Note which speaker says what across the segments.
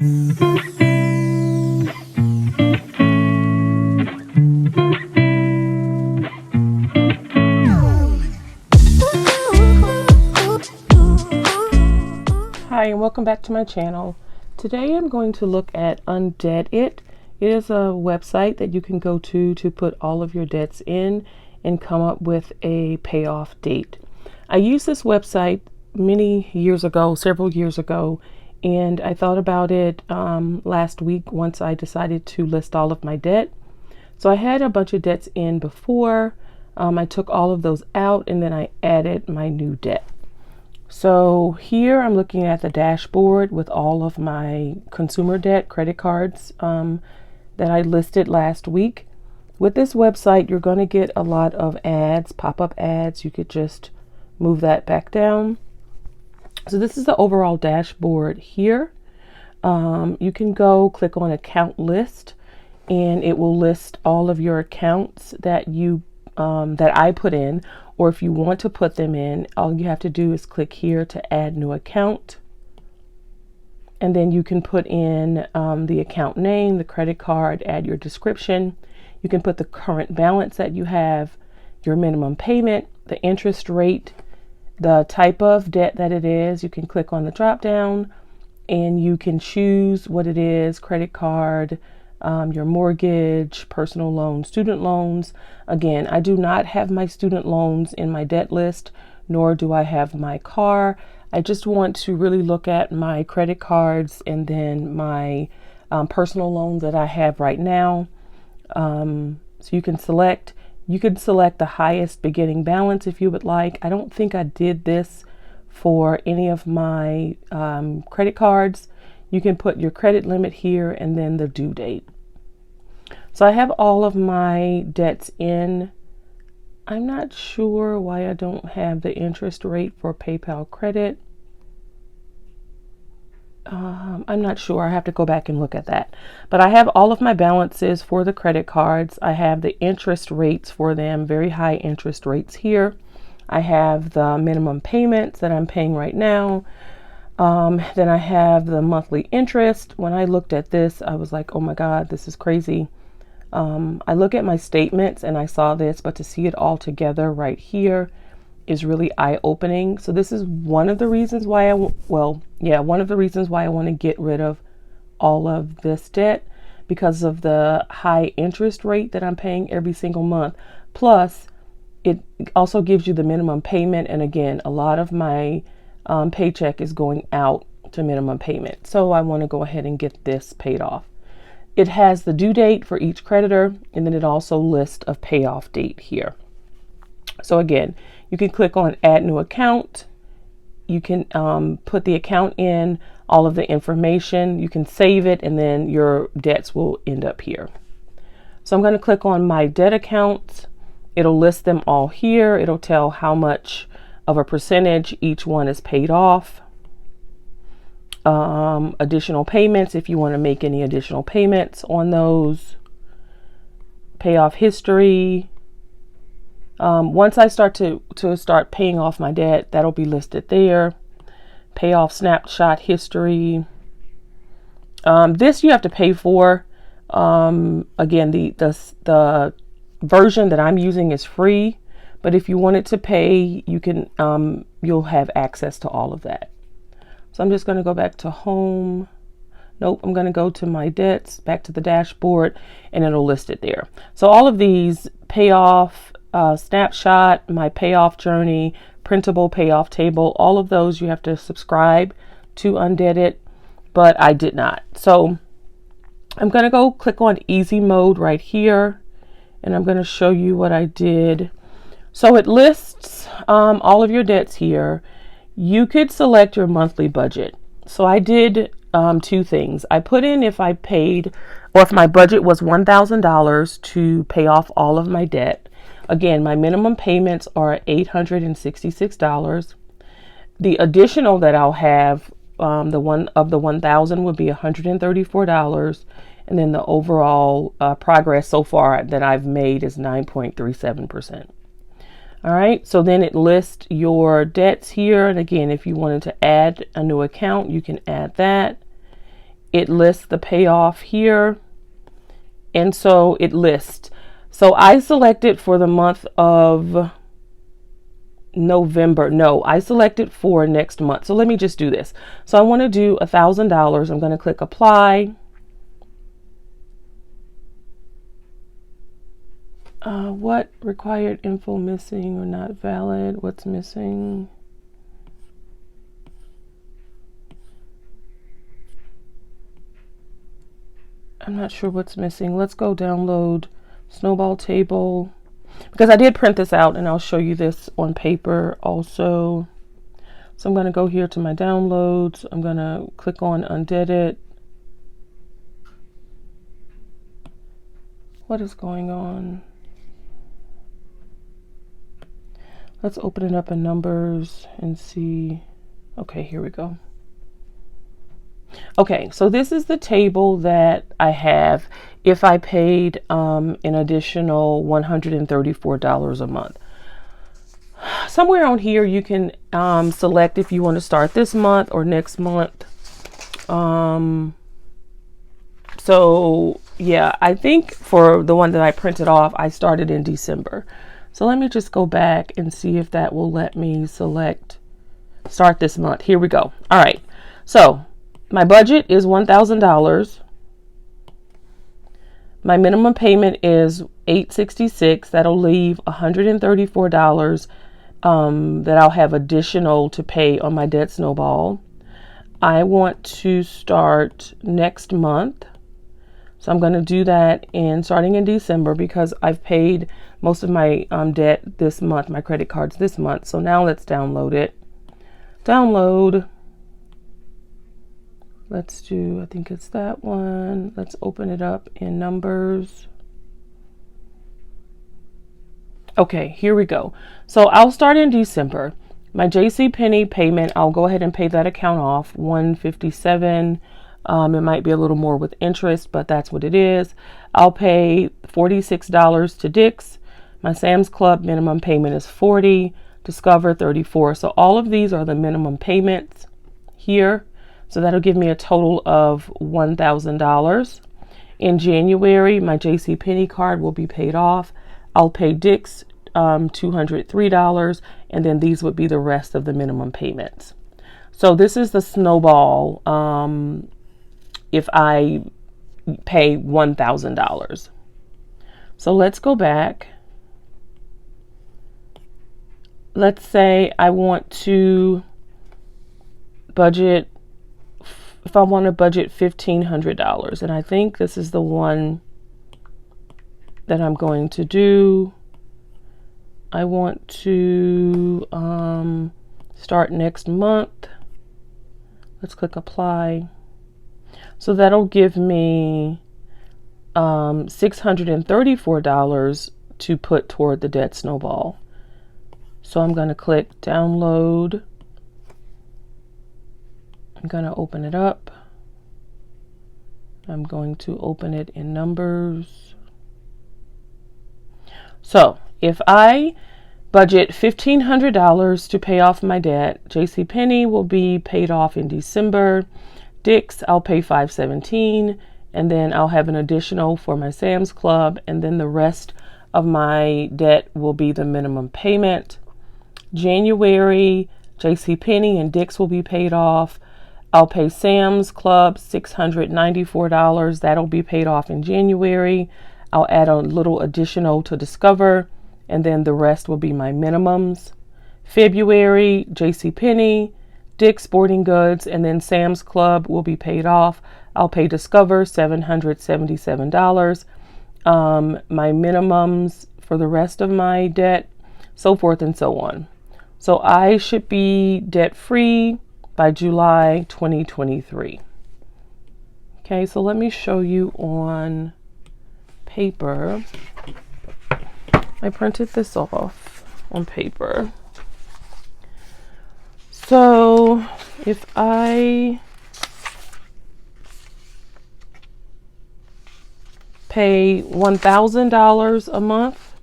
Speaker 1: Hi and welcome back to my channel. Today I'm going to look at Undebt.It. It is a website that you can go to put all of your debts in and come up with a payoff date. I used this website many years ago, several years ago, and I thought about it last week once I decided to list all of my debt. So I had a bunch of debts in before. I took all of those out and then I added my new debt. So here I'm looking at the dashboard with all of my consumer debt, credit cards that I listed last week. With this website, you're going to get a lot of ads, pop-up ads. You could just move that back down. So this is the overall dashboard here. You can go click on account list and it will list all of your accounts that that I put in, or if you want to put them in, all you have to do is click here to add new account. And then you can put in the account name, the credit card, add your description. You can put the current balance that you have, your minimum payment, the interest rate, the type of debt that it is. You can click on the drop down and you can choose what it is, credit card, your mortgage, personal loans, student loans. Again, I do not have my student loans in my debt list, nor do I have my car. I just want to really look at my credit cards and then my personal loans that I have right now. So you can select the highest beginning balance if you would like. I don't think I did this for any of my credit cards. You can put your credit limit here and then the due date. So I have all of my debts in. I'm not sure why I don't have the interest rate for PayPal credit. I'm not sure. I have to go back and look at that. But I have all of my balances for the credit cards. I have the interest rates for them, very high interest rates here. I have the minimum payments that I'm paying right now. Then I have the monthly interest. When I looked at this, I was like, oh my God, this is crazy. I look at my statements and I saw this, but to see it all together right here is really eye-opening. So this is one of the reasons why one of the reasons why I want to get rid of all of this debt, because of the high interest rate that I'm paying every single month. Plus, it also gives you the minimum payment. And again, a lot of my paycheck is going out to minimum payment. So I want to go ahead and get this paid off. It has the due date for each creditor, and then it also lists a payoff date here. So again, you can click on add new account. You can put the account in, all of the information. You can save it, and then your debts will end up here. So I'm going to click on my debt accounts. It'll list them all here. It'll tell how much of a percentage each one is paid off. Additional payments if you want to make any additional payments on those. Payoff history. Once I start to start paying off my debt, that'll be listed there. Payoff snapshot history. This you have to pay for. Again, the version that I'm using is free, but if you wanted to pay, you can. You'll have access to all of that. So I'm just going to go back to home. Nope, I'm going to go to my debts, back to the dashboard, and it'll list it there. So all of these payoff snapshot, my payoff journey, printable payoff table, all of those you have to subscribe to Undebt.It, but I did not. So I'm going to go click on easy mode right here, and I'm going to show you what I did. So it lists all of your debts here. You could select your monthly budget. So I did two things. I put in if I paid, or if my budget was $1,000 to pay off all of my debt. Again, my minimum payments are $866. The additional that I'll have, the 1,000 would be $134. And then the overall progress so far that I've made is 9.37%. All right, so then it lists your debts here. And again, if you wanted to add a new account, you can add that. it lists the payoff here. And so it lists. So I selected for the month of November. No, I selected for next month. So let me just do this. So I want to do $1,000. I'm going to click apply. What required info missing or not valid? What's missing? I'm not sure what's missing. Let's go download Snowball table, because I did print this out and I'll show you this on paper also. So I'm going to go here to my downloads. I'm going to click on Undebt.It. What is going on? Let's open it up in numbers and see. Okay, here we go. Okay, so this is the table that I have if I paid an additional $134 a month. Somewhere on here you can select if you want to start this month or next month. So yeah, I think for the one that I printed off, I started in December. So let me just go back and see if that will let me select start this month. Here we go. All right, so my budget is $1,000. My minimum payment is $866. That'll leave $134 that I'll have additional to pay on my debt Snowball. I want to start next month. So I'm going to do that starting in December, because I've paid most of my debt this month, my credit cards this month. So now let's download it. Download. Let's do, I think it's that one. Let's open it up in numbers. Okay, here we go. So I'll start in December. My JCPenney payment, I'll go ahead and pay that account off, $157. It might be a little more with interest, but that's what it is. I'll pay $46 to Dick's. My Sam's Club minimum payment is $40. Discover $34. So all of these are the minimum payments here. So that'll give me a total of $1,000. In January, my JCPenney card will be paid off. I'll pay Dick's $203, and then these would be the rest of the minimum payments. So this is the Snowball if I pay $1,000. So let's go back. Let's say I want to budget, if I want to budget $1,500, and I think this is the one that I'm going to do. I want to start next month. Let's click apply. So that'll give me $634 to put toward the debt Snowball. So I'm going to click download. I'm going to open it up. I'm going to open it in numbers. So if I budget $1,500 to pay off my debt, JCPenney will be paid off in December. Dick's, I'll pay $517, and then I'll have an additional for my Sam's Club, and then the rest of my debt will be the minimum payment. January, JCPenney and Dick's will be paid off. I'll pay Sam's Club $694. That'll be paid off in January. I'll add a little additional to Discover, and then the rest will be my minimums. February, JCPenney, Dick's Sporting Goods, and then Sam's Club will be paid off. I'll pay Discover $777. My minimums for the rest of my debt, so forth and so on. So I should be debt free by July 2023. Okay, so let me show you on paper. I printed this off on paper. So if I pay $1,000 a month,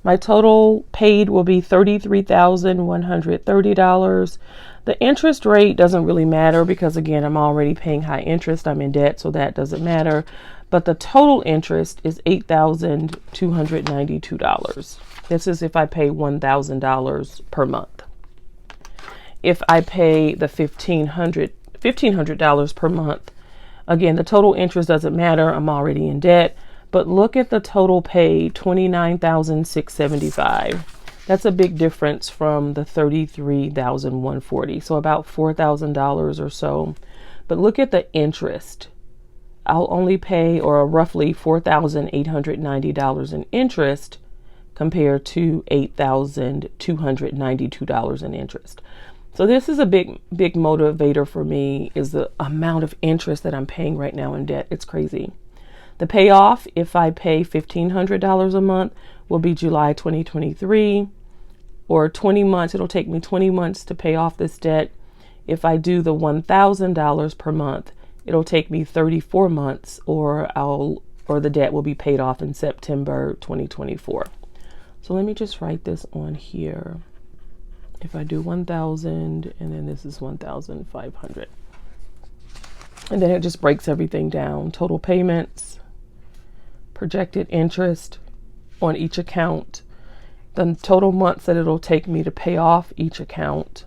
Speaker 1: my total paid will be $33,130. The interest rate doesn't really matter because, again, I'm already paying high interest. I'm in debt, so that doesn't matter. But the total interest is $8,292. This is if I pay $1,000 per month. If I pay the $1,500 per month, again, the total interest doesn't matter. I'm already in debt. But look at the total paid, $29,675. That's a big difference from the $33,140. So about $4,000 or so. But look at the interest. I'll only pay, or roughly $4,890 in interest compared to $8,292 in interest. So this is a big motivator for me, is the amount of interest that I'm paying right now in debt. It's crazy. The payoff, if I pay $1,500 a month, will be July 2023, or 20 months. It'll take me 20 months to pay off this debt. If I do the $1,000 per month, it'll take me 34 months, or the debt will be paid off in September 2024. So let me just write this on here. If I do 1,000, and then this is 1,500. And then it just breaks everything down. Total payments, projected interest on each account, the total months that it'll take me to pay off each account,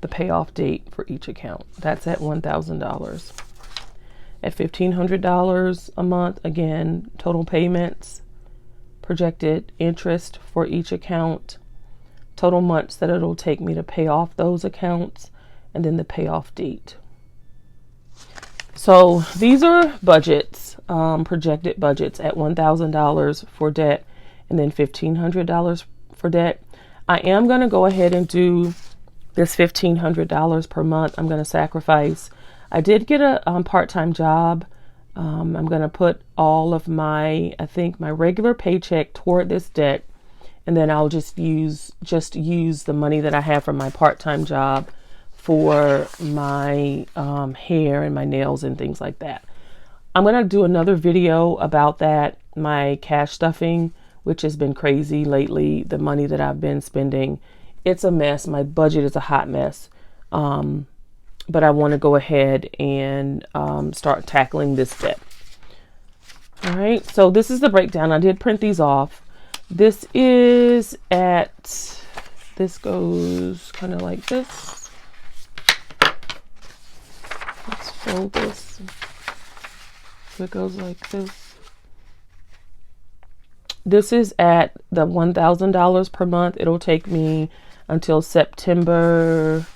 Speaker 1: the payoff date for each account. That's at $1,000. At $1,500 a month, again, total payments, projected interest for each account, total months that it'll take me to pay off those accounts, and then the payoff date. So these are budgets, projected budgets at $1,000 for debt, and then $1,500 for debt. I am going to go ahead and do this $1,500 per month. I'm going to sacrifice. I did get a part-time job. I'm going to put all of my regular paycheck toward this debt, and then I'll just use the money that I have from my part-time job for my hair and my nails and things like that. I'm going to do another video about that, my cash stuffing, which has been crazy lately. The money that I've been spending, it's a mess. My budget is a hot mess. But I want to go ahead and start tackling this debt. All right, so this is the breakdown. I did print these off. This goes kind of like this. Let's fold this. So it goes like this. This is at the $1,000 per month. It'll take me until September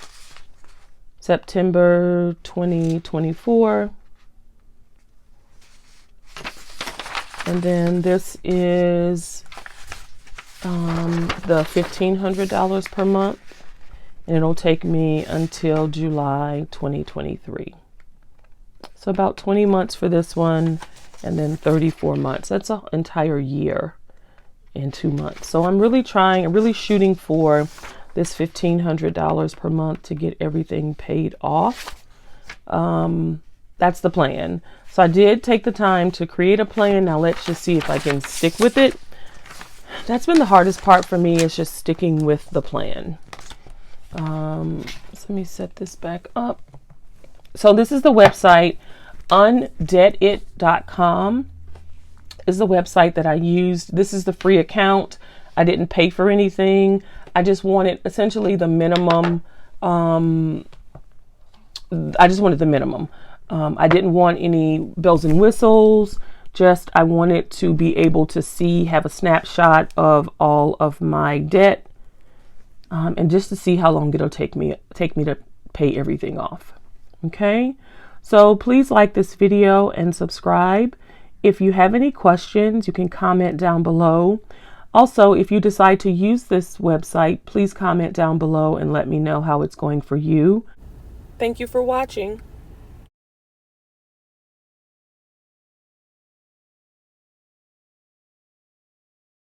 Speaker 1: 2024. And then this is the $1,500 per month, and it'll take me until July 2023. So about 20 months for this one, and then 34 months. That's an entire year in 2 months. So I'm really shooting for this $1,500 per month to get everything paid off. That's the plan. So I did take the time to create a plan. Now let's just see if I can stick with it. That's been the hardest part for me, is just sticking with the plan. So let me set this back up. So this is the website. Undebt.It.com is the website that I used. This is the free account. I didn't pay for anything. I just wanted essentially the minimum. I just wanted the minimum. I didn't want any bells and whistles. Just I wanted to be able to have a snapshot of all of my debt, and just to see how long it'll take me to pay everything off. Okay, so please like this video and subscribe. If you have any questions, you can comment down below. Also, if you decide to use this website, please comment down below and let me know how it's going for you. Thank you for watching.